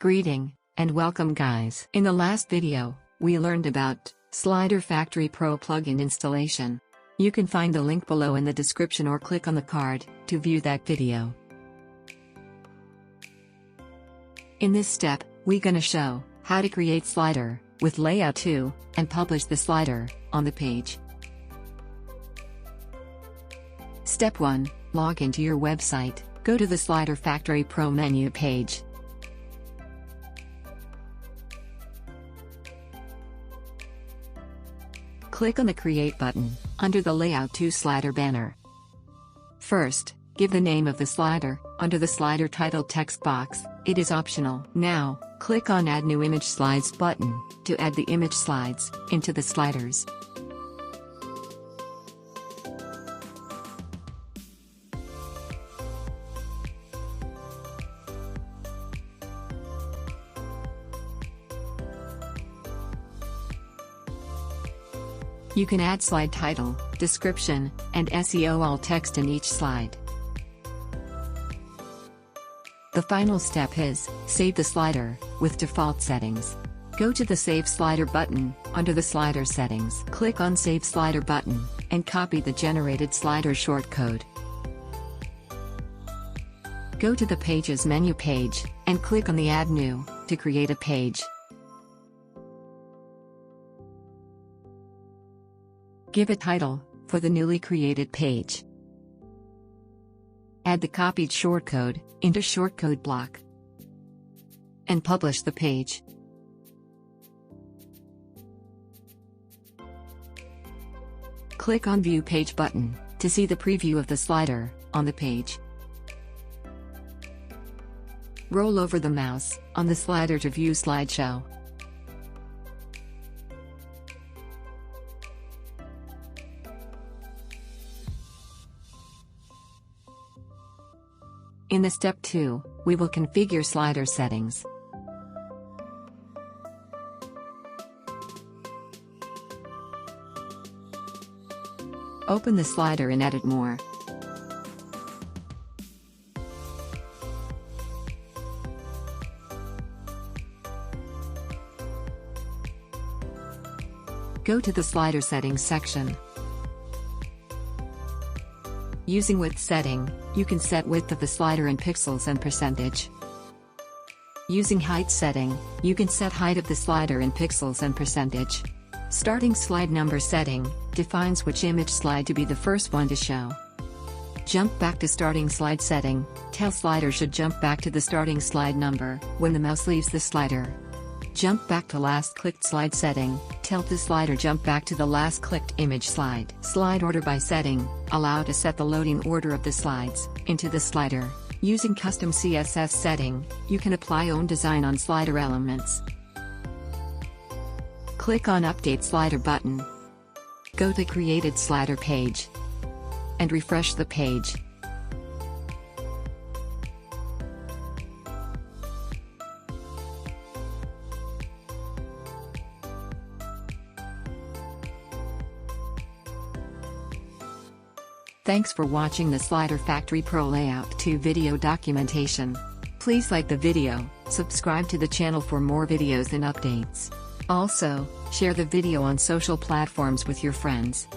Greeting, and welcome guys. In the last video, we learned about Slider Factory Pro plugin installation. You can find the link below in the description or click on the card to view that video. In this step, we're gonna show how to create slider with layout 2 and publish the slider on the page. Step 1, log into your website, go to the Slider Factory Pro menu page. Click on the Create button, under the Layout 2 slider banner. First, give the name of the slider, under the slider title text box, it is optional. Now, click on Add New Image Slides button, to add the image slides, into the sliders. You can add slide title, description, and SEO alt text in each slide. The final step is, save the slider, with default settings. Go to the Save Slider button, under the slider settings. Click on Save Slider button, and copy the generated slider shortcode. Go to the Pages menu page, and click on the Add New, to create a page. Give a title, for the newly created page. Add the copied shortcode, into shortcode block. And publish the page. Click on View Page button, to see the preview of the slider, on the page. Roll over the mouse, on the slider to view slideshow. In the step 2, we will configure slider settings. Open the slider and edit more. Go to the slider settings section. Using width setting, you can set width of the slider in pixels and percentage. Using height setting, you can set height of the slider in pixels and percentage. Starting slide number setting, defines which image slide to be the first one to show. Jump back to starting slide setting, tell slider should jump back to the starting slide number, when the mouse leaves the slider. Jump back to last clicked slide setting, tell the slider jump back to the last clicked image slide. Slide order by setting, allow to set the loading order of the slides, into the slider. Using custom CSS setting, you can apply own design on slider elements. Click on Update Slider button. Go to Created Slider page. And refresh the page. Thanks for watching the Slider Factory Pro Layout 2 video documentation. Please like the video, subscribe to the channel for more videos and updates. Also, share the video on social platforms with your friends.